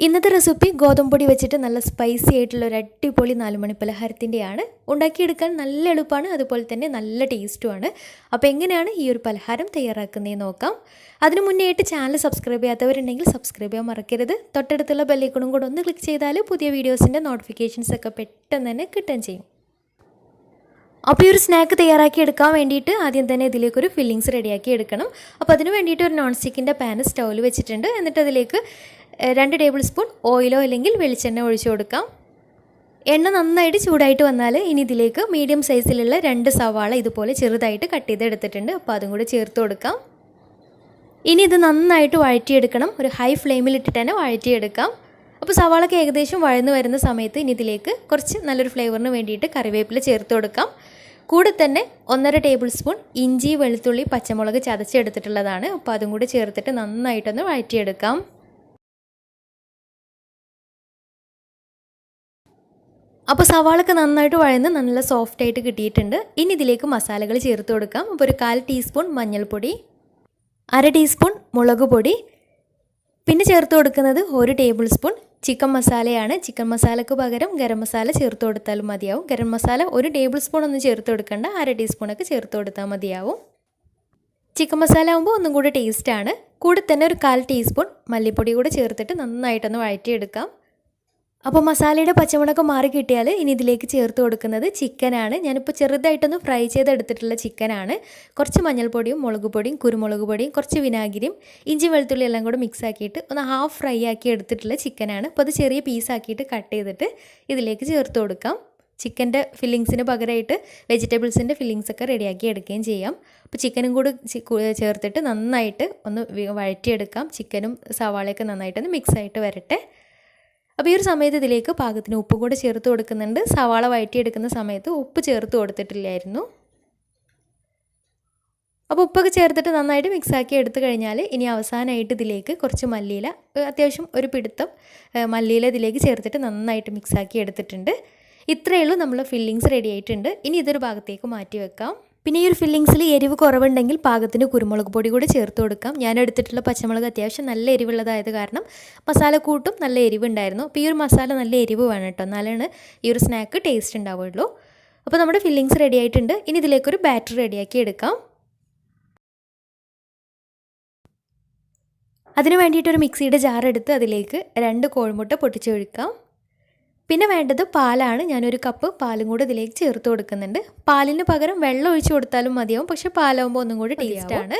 ഇന്നത്തെ റെസിപ്പി ഗോതമ്പൊടി വെച്ചിട്ട് നല്ല സ്പൈസി ആയിട്ടുള്ള ഒരു അടിപൊളി നാലുമണി പലഹാരത്തിൻ്റെയാണ്. ഉണ്ടാക്കിയെടുക്കാൻ നല്ല എളുപ്പമാണ്, അതുപോലെ തന്നെ നല്ല ടേസ്റ്റുമാണ്. അപ്പോൾ എങ്ങനെയാണ് ഈ ഒരു പലഹാരം തയ്യാറാക്കുന്നതെന്ന് നോക്കാം. അതിനു മുന്നേ ആയിട്ട് ചാനൽ സബ്സ്ക്രൈബ് ചെയ്യാത്തവരുണ്ടെങ്കിൽ സബ്സ്ക്രൈബ് ചെയ്യാൻ മറക്കരുത്. തൊട്ടടുത്തുള്ള ബെല്ലൈക്കണും കൂടെ ഒന്ന് ക്ലിക്ക് ചെയ്താൽ പുതിയ വീഡിയോസിൻ്റെ നോട്ടിഫിക്കേഷൻസ് ഒക്കെ പെട്ടെന്ന് തന്നെ കിട്ടുകയും ചെയ്യും. അപ്പോൾ ഈ ഒരു സ്നാക്ക് തയ്യാറാക്കി എടുക്കാൻ വേണ്ടിയിട്ട് ആദ്യം തന്നെ ഇതിലേക്കൊരു ഫില്ലിങ്സ് റെഡിയാക്കി എടുക്കണം. അപ്പോൾ അതിന് വേണ്ടിയിട്ട് ഒരു നോൺ സ്റ്റിക്കിൻ്റെ പാൻ സ്റ്റൗവിൽ വെച്ചിട്ടുണ്ട്. എന്നിട്ട് അതിലേക്ക് 2 ടേബിൾ സ്പൂൺ ഓയിലോ അല്ലെങ്കിൽ വെളിച്ചെണ്ണ ഒഴിച്ചു കൊടുക്കാം. എണ്ണ നന്നായിട്ട് ചൂടായിട്ട് വന്നാൽ ഇനി ഇതിലേക്ക് മീഡിയം സൈസിലുള്ള 2 സവാള ഇതുപോലെ ചെറുതായിട്ട് കട്ട് ചെയ്തെടുത്തിട്ടുണ്ട്. അപ്പോൾ അതും കൂടെ ചേർത്ത് കൊടുക്കാം. ഇനി ഇത് നന്നായിട്ട് വഴറ്റിയെടുക്കണം. ഒരു ഹൈ ഫ്ലെയിമിൽ ഇട്ടിട്ട് തന്നെ വഴറ്റിയെടുക്കാം. അപ്പോൾ സവാളക്ക് ഏകദേശം വഴന്നു വരുന്ന സമയത്ത് ഇനി ഇതിലേക്ക് കുറച്ച് നല്ലൊരു ഫ്ലേവറിന് വേണ്ടിയിട്ട് കറിവേപ്പില ചേർത്ത് കൊടുക്കാം. കൂടെ തന്നെ 1.5 ടേബിൾ സ്പൂൺ ഇഞ്ചി, വെളുത്തുള്ളി, പച്ചമുളക് ചതച്ചെടുത്തിട്ടുള്ളതാണ്. അപ്പോൾ അതും കൂടി ചേർത്തിട്ട് നന്നായിട്ടൊന്ന് വഴറ്റിയെടുക്കാം. അപ്പോൾ സവാളൊക്കെ നന്നായിട്ട് വഴന്ന് നല്ല സോഫ്റ്റായിട്ട് കിട്ടിയിട്ടുണ്ട്. ഇനി ഇതിലേക്ക് മസാലകൾ ചേർത്ത് കൊടുക്കാം. അപ്പോൾ ഒരു 1/4 ടീസ്പൂൺ മഞ്ഞൾപ്പൊടി, 1/2 ടീസ്പൂൺ മുളക് പൊടി, പിന്നെ ചേർത്ത് കൊടുക്കുന്നത് 1 ടേബിൾ സ്പൂൺ ചിക്കൻ മസാലയാണ്. ചിക്കൻ മസാലയ്ക്ക് പകരം ഗരം മസാല ചേർത്ത് കൊടുത്താലും മതിയാവും. ഗരം മസാല 1 ടേബിൾ സ്പൂൺ ഒന്നും ചേർത്ത് കൊടുക്കേണ്ട, 1/2 ടീസ്പൂണൊക്കെ ചേർത്ത് കൊടുത്താൽ മതിയാവും. ചിക്കൻ മസാല ആകുമ്പോൾ ഒന്നും കൂടി ടേസ്റ്റാണ്. കൂടെ തന്നെ ഒരു 1/4 ടീസ്പൂൺ മല്ലിപ്പൊടി കൂടെ ചേർത്തിട്ട് നന്നായിട്ടൊന്ന് വഴറ്റിയെടുക്കാം. അപ്പോൾ മസാലയുടെ പച്ചമുളക് മാറി കിട്ടിയാൽ ഇനി ഇതിലേക്ക് ചേർത്ത് കൊടുക്കുന്നത് ചിക്കനാണ്. ഞാനിപ്പോൾ ചെറുതായിട്ടൊന്ന് ഫ്രൈ ചെയ്തെടുത്തിട്ടുള്ള ചിക്കനാണ്. കുറച്ച് മഞ്ഞൾപ്പൊടിയും മുളക് പൊടിയും കുരുമുളക് പൊടിയും കുറച്ച് വിനാഗിരിയും ഇഞ്ചി വെളുത്തുള്ളി എല്ലാം കൂടെ മിക്സ് ആക്കിയിട്ട് ഒന്ന് ഹാഫ് ഫ്രൈ ആക്കി എടുത്തിട്ടുള്ള ചിക്കനാണ്. അപ്പോൾ അത് ചെറിയ പീസാക്കിയിട്ട് കട്ട് ചെയ്തിട്ട് ഇതിലേക്ക് ചേർത്ത് കൊടുക്കാം. ചിക്കൻ്റെ ഫില്ലിങ്സിന് പകരമായിട്ട് വെജിറ്റബിൾസിൻ്റെ ഫില്ലിങ്സൊക്കെ റെഡിയാക്കി എടുക്കുകയും ചെയ്യാം. അപ്പോൾ ചിക്കനും കൂടി ചേർത്തിട്ട് നന്നായിട്ട് ഒന്ന് വഴറ്റിയെടുക്കാം. ചിക്കനും സവാളയൊക്കെ നന്നായിട്ടൊന്ന് മിക്സായിട്ട് വരട്ടെ. അപ്പോൾ ഈ ഒരു സമയത്ത് ഇതിലേക്ക് പാകത്തിന് ഉപ്പ് കൂടെ ചേർത്ത് കൊടുക്കുന്നുണ്ട്. സവാള വഴറ്റിയെടുക്കുന്ന സമയത്ത് ഉപ്പ് ചേർത്ത് കൊടുത്തിട്ടില്ലായിരുന്നു. അപ്പോൾ ഉപ്പൊക്കെ ചേർത്തിട്ട് നന്നായിട്ട് മിക്സാക്കി എടുത്തു കഴിഞ്ഞാൽ ഇനി അവസാനമായിട്ട് ഇതിലേക്ക് കുറച്ച് മല്ലിയില, അത്യാവശ്യം ഒരു പിടുത്തം മല്ലിയില ഇതിലേക്ക് ചേർത്തിട്ട് നന്നായിട്ട് മിക്സാക്കി എടുത്തിട്ടുണ്ട്. ഇത്രയേ ഉള്ളൂ, നമ്മൾ ഫില്ലിങ്സ് റെഡി ആയിട്ടുണ്ട്. ഇനി ഇതൊരു ഭാഗത്തേക്ക് മാറ്റി വെക്കാം. പിന്നെ ഈ ഒരു ഫില്ലിങ്സിൽ എരിവ് കുറവുണ്ടെങ്കിൽ പാകത്തിന് കുരുമുളക് പൊടി കൂടി ചേർത്ത് കൊടുക്കാം. ഞാൻ എടുത്തിട്ടുള്ള പച്ചമുളക് അത്യാവശ്യം നല്ല എരിവുള്ളതായത് കാരണം മസാലക്കൂട്ടും നല്ല എരിവുണ്ടായിരുന്നു. അപ്പോൾ ഈ ഒരു മസാല നല്ല എരിവ് വേണം കേട്ടോ, എന്നാലാണ് ഈ ഒരു സ്നാക്ക് ടേസ്റ്റ് ഉണ്ടാവുള്ളൂ. അപ്പോൾ നമ്മുടെ ഫില്ലിങ്സ് റെഡി ആയിട്ടുണ്ട്. ഇനി ഇതിലേക്കൊരു ബാറ്റർ റെഡിയാക്കി എടുക്കാം. അതിന് വേണ്ടിയിട്ടൊരു മിക്സിയുടെ ജാർ എടുത്ത് അതിലേക്ക് 2 കോഴിമുട്ട പൊട്ടിച്ചൊഴിക്കാം. പിന്നെ വേണ്ടത് പാലാണ്. ഞാനൊരു കപ്പ് പാലും കൂടെ ഇതിലേക്ക് ചേർത്ത് കൊടുക്കുന്നുണ്ട്. പാലിന് പകരം വെള്ളം ഒഴിച്ച് കൊടുത്താലും മതിയാവും, പക്ഷേ പാലാവുമ്പോൾ ഒന്നും കൂടി ടേസ്റ്റാണ്.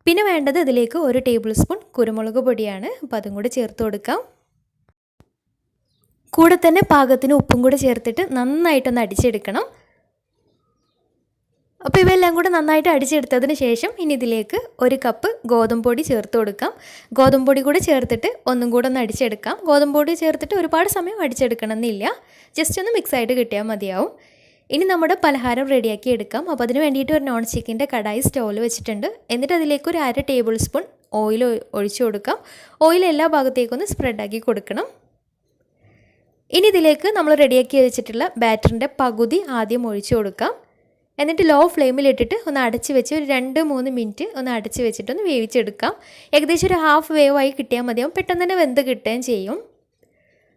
പിന്നെ വേണ്ടത് ഇതിലേക്ക് 1 ടേബിൾ സ്പൂൺ കുരുമുളക് പൊടിയാണ്. അപ്പോൾ അതും കൂടെ ചേർത്ത് കൊടുക്കാം. കൂടെ തന്നെ പാകത്തിന് ഉപ്പും കൂടെ ചേർത്തിട്ട് നന്നായിട്ടൊന്ന് അടിച്ചെടുക്കണം. അപ്പോൾ ഇവയെല്ലാം കൂടെ നന്നായിട്ട് അടിച്ചെടുത്തതിന് ശേഷം ഇനി ഇതിലേക്ക് 1 കപ്പ് ഗോതമ്പൊടി ചേർത്ത് കൊടുക്കാം. ഗോതമ്പൊടി കൂടെ ചേർത്തിട്ട് ഒന്നും കൂടെ ഒന്ന് അടിച്ചെടുക്കാം. ഗോതമ്പൊടി ചേർത്തിട്ട് ഒരുപാട് സമയം അടിച്ചെടുക്കണം എന്നില്ല, ജസ്റ്റ് ഒന്ന് മിക്സായിട്ട് കിട്ടിയാൽ മതിയാവും. ഇനി നമ്മുടെ പലഹാരം റെഡിയാക്കി എടുക്കാം. അപ്പോൾ അതിന് വേണ്ടിയിട്ട് ഒരു നോൺ സ്റ്റിക്കിൻ്റെ കടായി സ്റ്റൗവിൽ വെച്ചിട്ടുണ്ട്. എന്നിട്ട് അതിലേക്ക് ഒരു 1/2 ടേബിൾ സ്പൂൺ ഓയിൽ ഒഴിച്ചു കൊടുക്കാം. ഓയിൽ എല്ലാ ഭാഗത്തേക്കൊന്ന് സ്പ്രെഡാക്കി കൊടുക്കണം. ഇനി ഇതിലേക്ക് നമ്മൾ റെഡിയാക്കി വെച്ചിട്ടുള്ള ബാറ്ററിൻ്റെ പകുതി ആദ്യം ഒഴിച്ചു കൊടുക്കാം. എന്നിട്ട് ലോ ഫ്ലെയിമിലിട്ടിട്ട് ഒന്ന് അടച്ച് വെച്ച് ഒരു 2-3 മിനിറ്റ് ഒന്ന് അടച്ച് വെച്ചിട്ടൊന്ന് വേവിച്ചെടുക്കാം. ഏകദേശം ഒരു ഹാഫ് വേവായി കിട്ടിയാൽ മതിയാവും, പെട്ടെന്ന് തന്നെ വെന്ത് കിട്ടുകയും ചെയ്യും.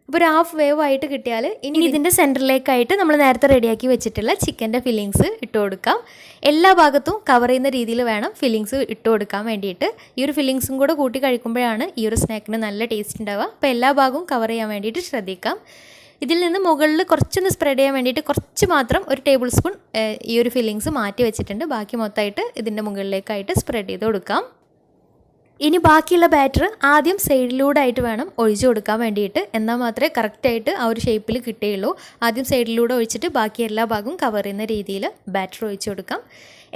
അപ്പോൾ ഒരു ഹാഫ് വേവ് ആയിട്ട് കിട്ടിയാൽ ഇനി ഇതിൻ്റെ സെൻറ്ററിലേക്കായിട്ട് നമ്മൾ നേരത്തെ റെഡിയാക്കി വെച്ചിട്ടുള്ള ചിക്കൻ്റെ ഫില്ലിങ്സ് ഇട്ട് കൊടുക്കാം. എല്ലാ ഭാഗത്തും കവർ ചെയ്യുന്ന രീതിയിൽ വേണം ഫില്ലിങ്സ് ഇട്ട് കൊടുക്കാൻ വേണ്ടിയിട്ട്. ഈ ഒരു ഫില്ലിങ്സും കൂടെ കൂട്ടി കഴിക്കുമ്പോഴാണ് ഈ ഒരു സ്നാക്കിന് നല്ല ടേസ്റ്റ് ഉണ്ടാവുക. അപ്പോൾ എല്ലാ ഭാഗവും കവർ ചെയ്യാൻ വേണ്ടിയിട്ട് ശ്രദ്ധിക്കാം. ഇതിൽ നിന്ന് മുകളിൽ കുറച്ചൊന്ന് സ്പ്രെഡ് ചെയ്യാൻ വേണ്ടിയിട്ട് കുറച്ച് മാത്രം 1 ടേബിൾ സ്പൂൺ ഈ ഒരു ഫില്ലിങ്സ് മാറ്റി വെച്ചിട്ടുണ്ട്. ബാക്കി മൊത്തമായിട്ട് ഇതിൻ്റെ മുകളിലേക്കായിട്ട് സ്പ്രെഡ് ചെയ്ത് കൊടുക്കാം. ഇനി ബാക്കിയുള്ള ബാറ്റർ ആദ്യം സൈഡിലൂടെ ആയിട്ട് വേണം ഒഴിച്ചു കൊടുക്കാൻ വേണ്ടിയിട്ട്, എന്നാൽ മാത്രമേ കറക്റ്റായിട്ട് ആ ഒരു ഷേപ്പിൽ കിട്ടുകയുള്ളൂ. ആദ്യം സൈഡിലൂടെ ഒഴിച്ചിട്ട് ബാക്കി എല്ലാ ഭാഗവും കവർ ചെയ്യുന്ന രീതിയിൽ ബാറ്റർ ഒഴിച്ചു കൊടുക്കാം.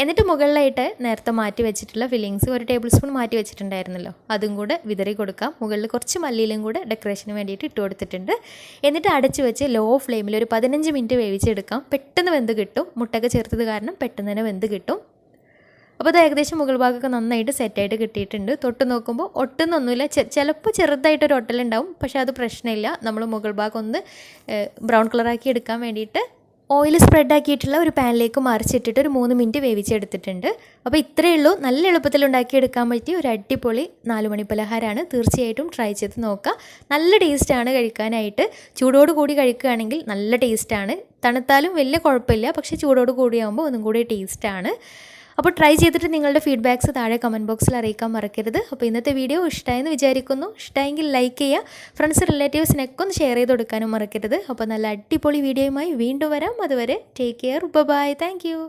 എന്നിട്ട് മുകളിലായിട്ട് നേരത്തെ മാറ്റി വെച്ചിട്ടുള്ള ഫില്ലിങ്സ് 1 ടേബിൾ സ്പൂൺ മാറ്റി വെച്ചിട്ടുണ്ടായിരുന്നല്ലോ, അതും കൂടെ വിതറി കൊടുക്കാം. മുകളിൽ കുറച്ച് മല്ലിയിലും കൂടെ ഡെക്കറേഷന് വേണ്ടിയിട്ട് ഇട്ട് കൊടുത്തിട്ടുണ്ട്. എന്നിട്ട് അടച്ച് വെച്ച് ലോ ഫ്ലെയിമിൽ ഒരു 15 മിനിറ്റ് വേവിച്ചെടുക്കാം. പെട്ടെന്ന് വെന്ത് കിട്ടും, മുട്ടൊക്കെ ചേർത്തത് കാരണം പെട്ടെന്ന് തന്നെ വെന്ത് കിട്ടും. അപ്പോൾ അത് ഏകദേശം മുകൾ ഭാഗമൊക്കെ നന്നായിട്ട് സെറ്റായിട്ട് കിട്ടിയിട്ടുണ്ട്. തൊട്ട് നോക്കുമ്പോൾ ഒട്ടുന്നൊന്നുമില്ല, ചിലപ്പോൾ ചെറുതായിട്ടൊരു ഒട്ടലുണ്ടാവും, പക്ഷേ അത് പ്രശ്നമില്ല. നമ്മൾ മുകൾ ഭാഗം ഒന്ന് ബ്രൗൺ കളറാക്കി എടുക്കാൻ വേണ്ടിയിട്ട് ഓയിൽ സ്പ്രെഡ് ആക്കിയിട്ടുള്ള ഒരു പാനിലേക്ക് മറിച്ചിട്ടിട്ട് ഒരു 3 മിനിറ്റ് വേവിച്ചെടുത്തിട്ടുണ്ട്. അപ്പോൾ ഇത്രയേ ഉള്ളൂ. നല്ല എളുപ്പത്തിൽ ഉണ്ടാക്കിയെടുക്കാൻ പറ്റിയ ഒരു അടിപൊളി 4 മണി പലഹാരമാണ്. തീർച്ചയായിട്ടും ട്രൈ ചെയ്ത് നോക്കുക. നല്ല ടേസ്റ്റാണ് കഴിക്കാനായിട്ട്. ചൂടോട് കൂടി കഴിക്കുകയാണെങ്കിൽ നല്ല ടേസ്റ്റാണ്. തണുത്താലും വലിയ കുഴപ്പമില്ല, പക്ഷേ ചൂടോട് കൂടിയാകുമ്പോൾ ഒന്നും കൂടി ടേസ്റ്റാണ്. അപ്പോൾ ട്രൈ ചെയ്തിട്ട് നിങ്ങളുടെ ഫീഡ്ബാക്ക്സ് താഴെ കമൻറ്റ് ബോക്സിൽ അറിയിക്കാൻ മറക്കരുത്. അപ്പോൾ ഇന്നത്തെ വീഡിയോ ഇഷ്ടമായെന്ന് വിചാരിക്കുന്നു. ഇഷ്ടമായെങ്കിൽ ലൈക്ക് ചെയ്യുക. ഫ്രണ്ട്സ് റിലേറ്റീവ്സിനൊക്കെ ഒന്ന് ഷെയർ ചെയ്ത് കൊടുക്കാനും മറക്കരുത്. അപ്പോൾ നല്ല അടിപൊളി വീഡിയോയുമായി വീണ്ടും വരാം. അതുവരെ take care. Bye. Thank U.